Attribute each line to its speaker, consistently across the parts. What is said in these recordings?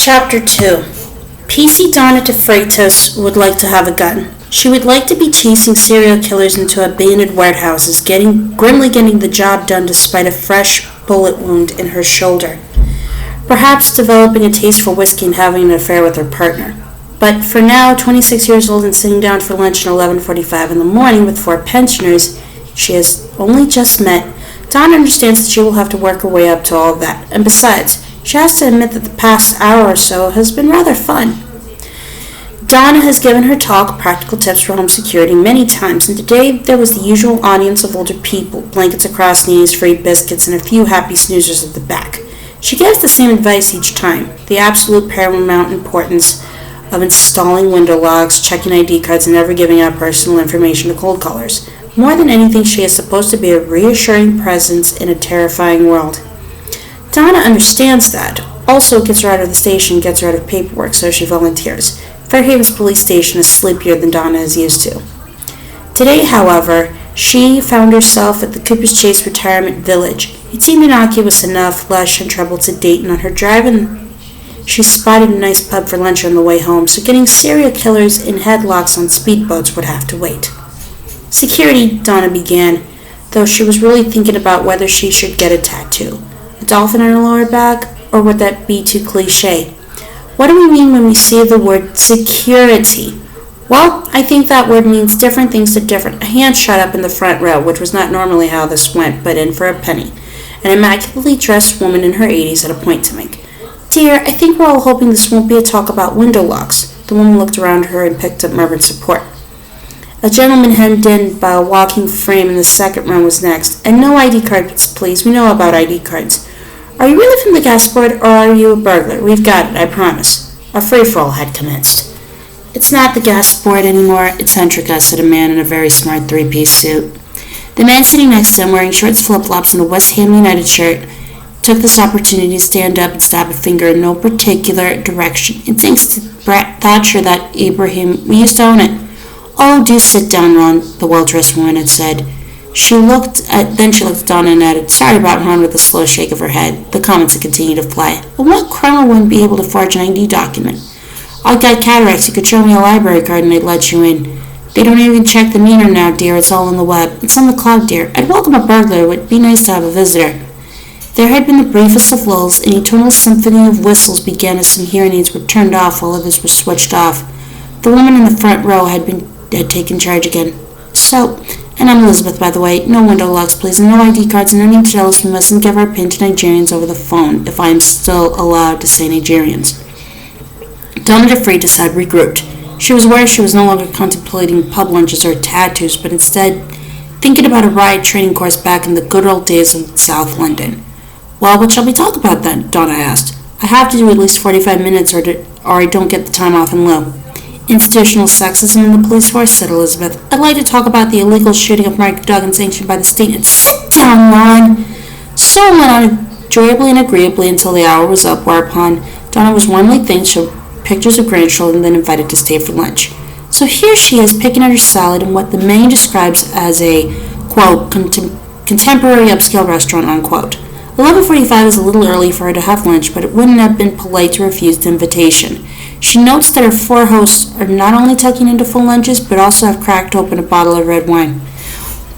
Speaker 1: Chapter 2. PC Donna de Freitas would like to have a gun. She would like to be chasing serial killers into abandoned warehouses, grimly getting the job done despite a fresh bullet wound in her shoulder. Perhaps developing a taste for whiskey and having an affair with her partner. But for now, 26 years old and sitting down for lunch at 11:45 in the morning with 4 pensioners she has only just met, Donna understands that she will have to work her way up to all of that. And besides, she has to admit that the past hour or so has been rather fun. Donna has given her talk practical tips for home security many times, and today there was the usual audience of older people, blankets across knees, free biscuits, and a few happy snoozers at the back. She gives the same advice each time, the absolute paramount importance of installing window locks, checking ID cards, and never giving out personal information to cold callers. More than anything, she is supposed to be a reassuring presence in a terrifying world. Donna understands that. Also, it gets her out of the station, gets her out of paperwork, so she volunteers. Fairhaven's police station is sleepier than Donna is used to. Today, however, she found herself at the Cooper's Chase Retirement Village. It seemed innocuous enough, lush and troubled to Dayton on her drive, and she spotted a nice pub for lunch on the way home, so getting serial killers in headlocks on speedboats would have to wait. Security, Donna began, though she was really thinking about whether she should get a tattoo. A dolphin on her lower back, or would that be too cliche? What do we mean when we say the word security? Well, I think that word means different things to different. A hand shot up in the front row, which was not normally how this went, but in for a penny. An immaculately dressed woman in her 80s had a point to make. Dear, I think we're all hoping this won't be a talk about window locks. The woman looked around her and picked up murmured support. A gentleman hemmed in by a walking frame in the second row was next. And no ID cards, please. We know about ID cards. Are you really from the gas board, or are you a burglar? We've got it, I promise. A free-for-all had commenced. It's not the gas board anymore, it's Centrica, said a man in a very smart 3-piece suit. The man sitting next to him, wearing shorts, flip-flops, and a West Ham United shirt, took this opportunity to stand up and stab a finger in no particular direction. It thanks to Brett Thatcher that Ibrahim, we used to own it. Oh, do sit down, Ron, the well-dressed woman had said. Then she looked at Donna and added, sorry about Ron, with a slow shake of her head. The comments had continued to fly. And what criminal wouldn't be able to forge an ID document? I've got cataracts. You could show me a library card and I'd let you in. They don't even check the meter now, dear. It's all on the web. It's on the cloud, dear. I'd welcome a burglar. It would be nice to have a visitor. There had been the briefest of lulls. An eternal symphony of whistles began as some hearing aids were turned off while others were switched off. The woman in the front row had taken charge again. So, and I'm Elizabeth, by the way. No window locks, please, and no ID cards, and any jealous we mustn't give our pin to Nigerians over the phone, if I am still allowed to say Nigerians. Donna de Freitas had regrouped. She was aware she was no longer contemplating pub lunches or tattoos, but instead thinking about a riot training course back in the good old days of South London. Well, what shall we talk about then? Donna asked. I have to do at least 45 minutes or I don't get the time off in lieu. Institutional sexism in the police force, said Elizabeth. I'd like to talk about the illegal shooting of Mark Duggan sanctioned by the state. And sit down, Ron. So it went on enjoyably and agreeably until the hour was up, whereupon Donna was warmly thanked, showed pictures of grandchildren, and then invited to stay for lunch. So here she is, picking at her salad in what the menu describes as a, quote, contemporary upscale restaurant, unquote. 11:45 is a little early for her to have lunch, but it wouldn't have been polite to refuse the invitation. She notes that her 4 hosts are not only tucking into full lunches, but also have cracked open a bottle of red wine.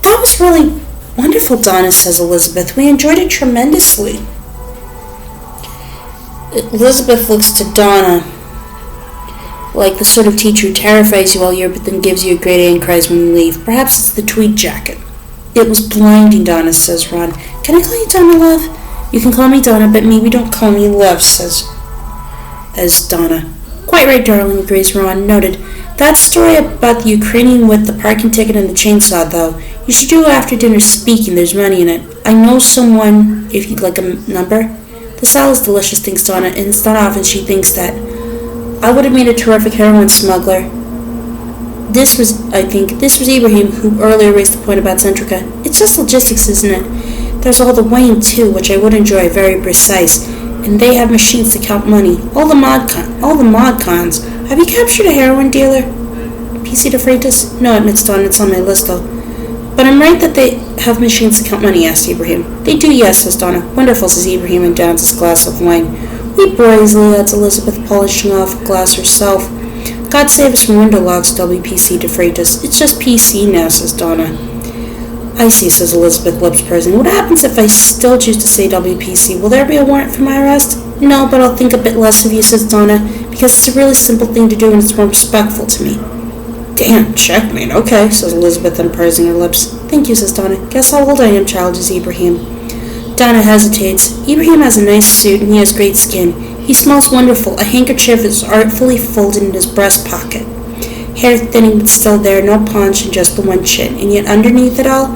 Speaker 1: That was really wonderful, Donna, says Elizabeth. We enjoyed it tremendously. Elizabeth looks to Donna like the sort of teacher who terrifies you all year but then gives you a grade A and cries when you leave. Perhaps it's the tweed jacket. It was blinding, Donna, says Ron. Can I call you Donna, love? You can call me Donna, but maybe don't call me love, says Donna. Quite right, darling, agrees Ron. Noted. That story about the Ukrainian with the parking ticket and the chainsaw, though. You should do after dinner speaking. There's money in it. I know someone, if you'd like a number. The salad's delicious, thinks Donna, and it's not often she thinks that. I would have made a terrific heroin smuggler. This was Ibrahim who earlier raised the point about Centrica. It's just logistics, isn't it? There's all the weighing, too, which I would enjoy, very precise. And they have machines to count money. All the mod cons. Have you captured a heroin dealer? PC de Freitas? No, admits Don. It's on my list, though. But I'm right that they have machines to count money, asked Ibrahim. They do, yes, says Donna. Wonderful, says Ibrahim, and downs his glass of wine. Eat brazenly, adds Elizabeth, polishing off a glass herself. God save us from window locks, WPC de Freitas. It's just PC now, says Donna. I see, says Elizabeth, lips pursing. What happens if I still choose to say WPC? Will there be a warrant for my arrest? No, but I'll think a bit less of you, says Donna, because it's a really simple thing to do and it's more respectful to me. Damn, checkmate. Okay, says Elizabeth, unpursing her lips. Thank you, says Donna. Guess how old I am, child, is Ibrahim. Donna hesitates. Ibrahim has a nice suit and he has great skin. He smells wonderful. A handkerchief is artfully folded in his breast pocket. Hair thinning but still there, no paunch and just the one chin. And yet underneath it all,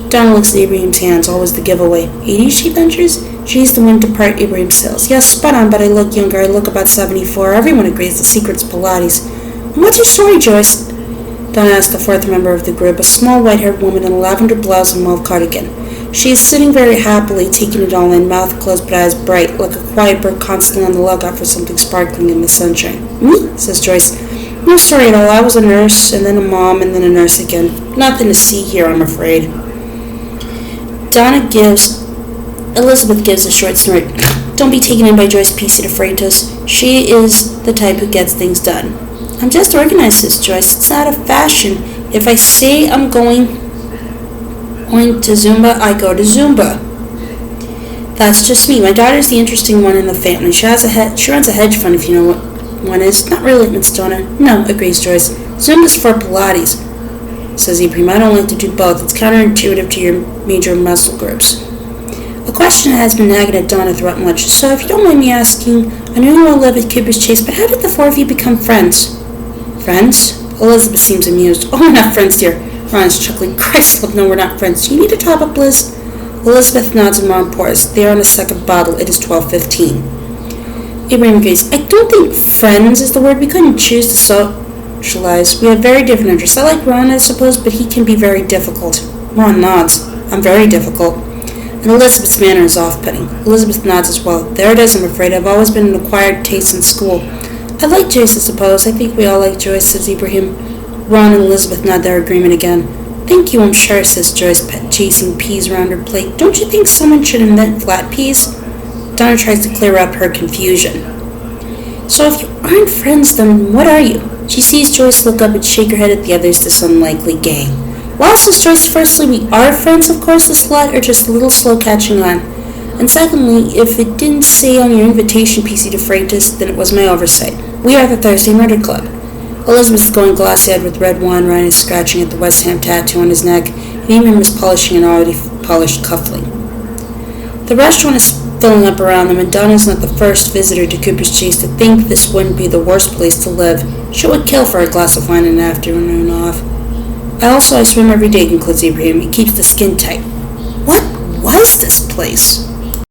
Speaker 1: Donna looks at Ibrahim's hands, always the giveaway. 80, she ventures? She's the one to part Ibrahim's sales. Yes, spot on, but I look younger. I look about 74. Everyone agrees the secret's Pilates. And what's your story, Joyce? Donna asked the fourth member of the group, a small white-haired woman in a lavender blouse and mauve cardigan. She is sitting very happily, taking it all in, mouth closed but eyes bright, like a quiet bird constantly on the lookout for something sparkling in the sunshine. Me? Says Joyce. No story at all. I was a nurse, and then a mom, and then a nurse again. Nothing to see here, I'm afraid. Elizabeth gives a short snort. Don't be taken in by Joyce P.C. de Freitas. She is the type who gets things done. I'm just organized, says Joyce. It's not a fashion. If I say I'm going to Zumba, I go to Zumba. That's just me. My daughter's the interesting one in the family. She runs a hedge fund, if you know what one is. Not really, Miss Donna. No, agrees Joyce. Zumba's for Pilates, says Ibrahim. I don't like to do both. It's counterintuitive to your major muscle groups. A question has been nagging at Donna throughout lunch. So, if you don't mind me asking, I know you all live at Cooper's Chase, but how did the four of you become friends? Friends? Elizabeth seems amused. Oh, we're not friends, dear. Ron's chuckling. Christ, look, no, we're not friends. Do you need a top up, Liz? Elizabeth nods and Ron pours. They are on a second bottle. It is 12:15. Ibrahim agrees. I don't think friends is the word. We couldn't choose to socialize. We have very different interests. I like Ron, I suppose, but he can be very difficult. Ron nods. I'm very difficult. And Elizabeth's manner is off-putting. Elizabeth nods as well. There it is, I'm afraid. I've always been an acquired taste in school. I like Joyce, I suppose. I think we all like Joyce, says Ibrahim. Ron and Elizabeth nod their agreement again. Thank you, I'm sure, says Joyce, chasing peas around her plate. Don't you think someone should invent flat peas? Donna tries to clear up her confusion. So if you aren't friends, then what are you? She sees Joyce look up and shake her head at the others, this unlikely gang. Well, says Joyce, firstly, we are friends, of course, a slut, or just a little slow catching on. And secondly, if it didn't say on your invitation, PC de Freitas, then it was my oversight. We are the Thursday Murder Club. Elizabeth is going glassy-eyed with red wine. Ryan is scratching at the West Ham tattoo on his neck, and Eamon is polishing an already polished cufflink. The restaurant is filling up around them, and Donna's not the first visitor to Cooper's Chase to think this wouldn't be the worst place to live. She would kill for a glass of wine and an afternoon off. I swim every day, concludes Ibrahim. It keeps the skin tight. What was this place?